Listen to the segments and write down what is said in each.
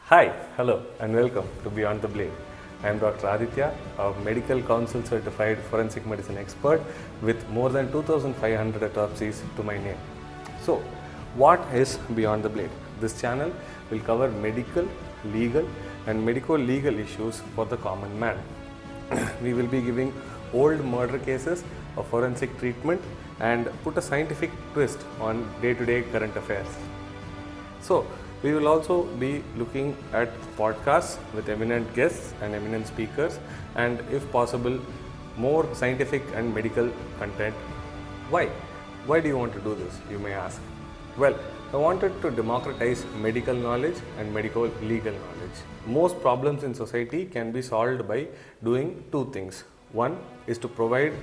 Hi, hello, and welcome to Beyond the Blade. I am Dr. Aditya, a medical council certified forensic medicine expert with more than 2,500 autopsies to my name. So, what is Beyond the Blade? This channel will cover medical, legal, and medico-legal issues for the common man. We will be giving old murder cases a forensic treatment and put a scientific twist on day-to-day current affairs. So, we will also be looking at podcasts with eminent guests and eminent speakers, and if possible, more scientific and medical content. Why? Why do you want to do this, you may ask? Well, I wanted to democratize medical knowledge and medico-legal knowledge. Most problems in society can be solved by doing two things. One is to provide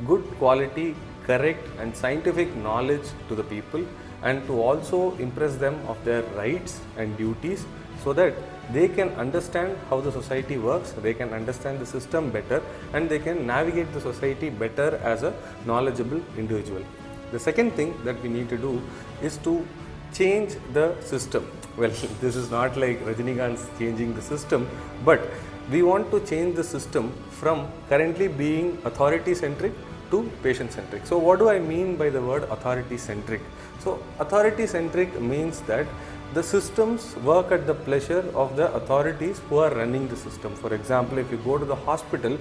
good quality, correct and scientific knowledge to the people, and to also impress them of their rights and duties so that they can understand how the society works, they can understand the system better, and they can navigate the society better as a knowledgeable individual. The second thing that we need to do is to change the system. Well, this is not like Rajinikanth's changing the system, but we want to change the system from currently being authority-centric to patient-centric. So what do I mean by the word authority-centric? So authority-centric means that the systems work at the pleasure of the authorities who are running the system. For example, if you go to the hospital,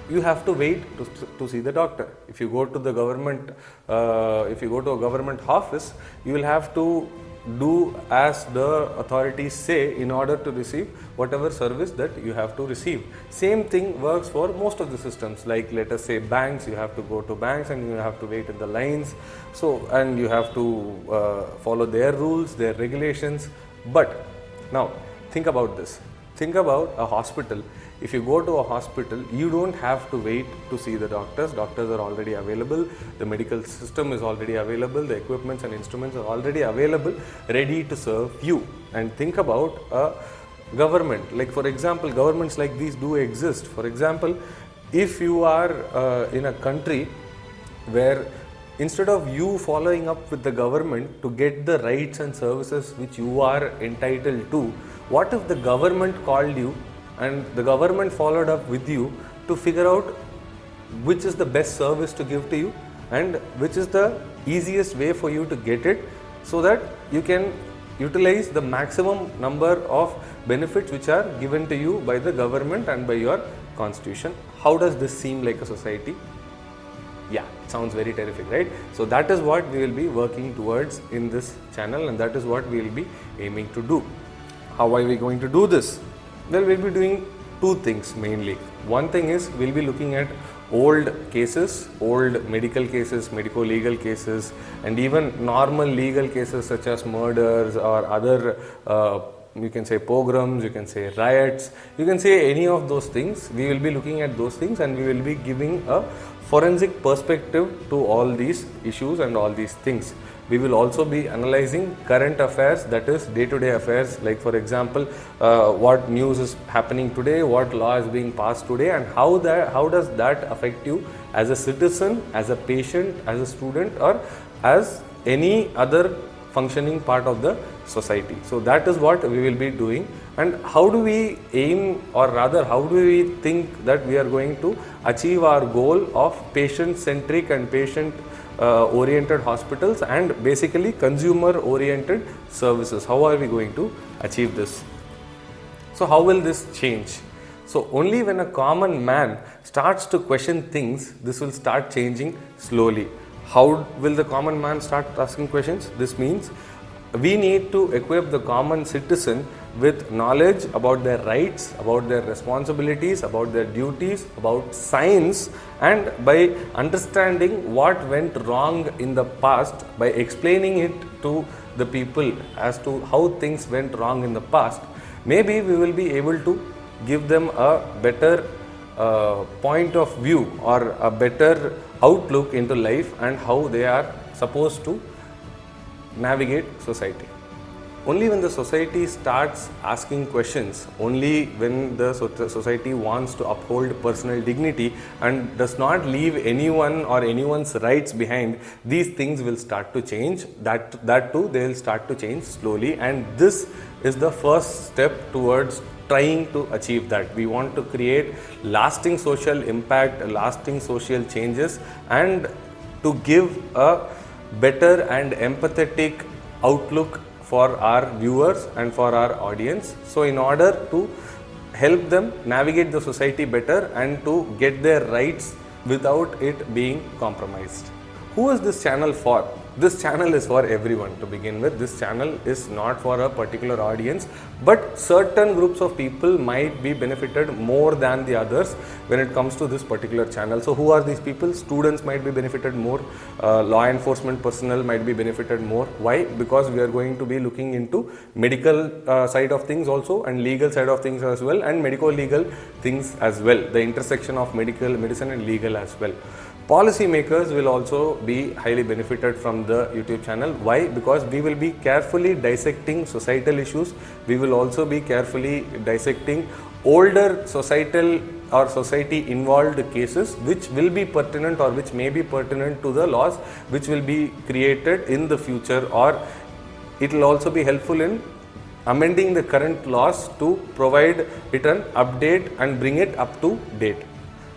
you have to wait to see the doctor. If you go to the government, if you go to a government office, you will have to do as the authorities say in order to receive whatever service that you have to receive. Same thing works for most of the systems, like let us say banks, you have to go to banks and you have to wait in the lines, and you have to follow their rules, their regulations. But now think about this, think about a hospital. If you go to a hospital, you don't have to wait to see the doctors. Doctors are already available, the medical system is already available, the equipments and instruments are already available, ready to serve you. And think about a government, like for example, governments like these do exist. For example, if you are in a country where instead of you following up with the government to get the rights and services which you are entitled to, what if the government called you and the government followed up with you to figure out which is the best service to give to you and which is the easiest way for you to get it, so that you can utilize the maximum number of benefits which are given to you by the government and by your constitution? How does this seem like a society? Yeah, it sounds very terrific, right? So that is what we will be working towards in this channel, and that is what we will be aiming to do. How are we going to do this? Well, we'll be doing two things mainly. One thing is we'll be looking at old cases, old medical cases, medico-legal cases, and even normal legal cases such as murders or other, you can say pogroms, you can say riots, you can say any of those things. We will be looking at those things and we will be giving a forensic perspective to all these issues and all these things. We will also be analyzing current affairs, that is day-to-day affairs, like for example, what news is happening today, what law is being passed today, and how does that affect you as a citizen, as a patient, as a student, or as any other functioning part of the society. So that is what we will be doing. And how do we aim, or rather how do we think that we are going to achieve our goal of patient-centric and patient-oriented hospitals and basically consumer-oriented services? How are we going to achieve this? So how will this change? So only when a common man starts to question things, this will start changing slowly. How will the common man start asking questions? This means we need to equip the common citizen with knowledge about their rights, about their responsibilities, about their duties, about science, and by understanding what went wrong in the past, by explaining it to the people as to how things went wrong in the past, maybe we will be able to give them a better point of view or a better outlook into life and how they are supposed to navigate society. only when the society starts asking questions, only when the society wants to uphold personal dignity and does not leave anyone or anyone's rights behind, these things will start to change. That too, they will start to change slowly, and this is the first step towards trying to achieve that. We want to create lasting social impact, lasting social changes, and to give a better and empathetic outlook for our viewers and for our audience. So in order to help them navigate the society better and to get their rights without it being compromised. Who is this channel for? This channel is for everyone to begin with. This channel is not for a particular audience, but certain groups of people might be benefited more than the others when it comes to this particular channel. So who are these people? Students might be benefited more, law enforcement personnel might be benefited more. Why? Because we are going to be looking into medical side of things also, and legal side of things as well, and medico-legal things as well, the intersection of medicine and legal as well. Policymakers will also be highly benefited from the YouTube channel. Why? Because we will be carefully dissecting societal issues. We will also be carefully dissecting older societal or society involved cases which will be pertinent or which may be pertinent to the laws which will be created in the future, or it will also be helpful in amending the current laws to provide it an update and bring it up to date.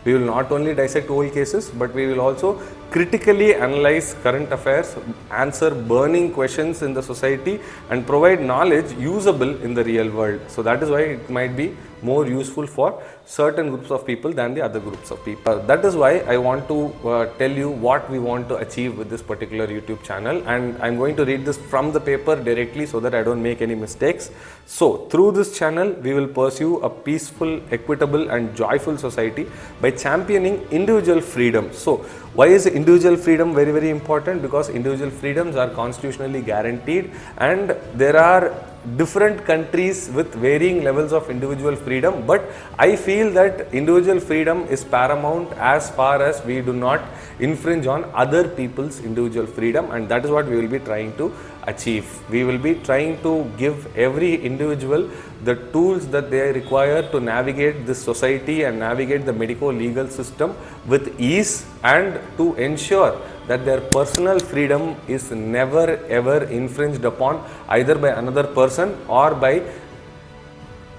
We will not only dissect old cases, but we will also critically analyze current affairs, answer burning questions in the society, and provide knowledge usable in the real world. So that is why it might be more useful for certain groups of people than the other groups of people. That is why I want to tell you what we want to achieve with this particular YouTube channel, and I'm going to read this from the paper directly so that I don't make any mistakes. So through this channel, we will pursue a peaceful, equitable and joyful society by championing individual freedom. So why is individual freedom very, very important? Because individual freedoms are constitutionally guaranteed, and there are different countries with varying levels of individual freedom, but I feel that individual freedom is paramount as far as we do not infringe on other people's individual freedom, and that is what we will be trying to achieve. We will be trying to give every individual the tools that they require to navigate this society and navigate the medico-legal system with ease, and to ensure that their personal freedom is never ever infringed upon either by another person or by,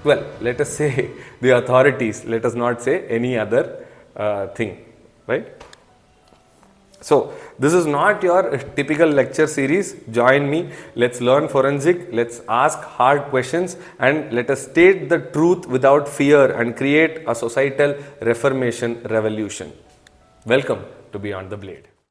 well, let us say the authorities, let us not say any other thing, right? So this is not your typical lecture series. Join me, let's learn forensic, let's ask hard questions, and let us state the truth without fear and create a societal reformation revolution. Welcome to Beyond the Blade.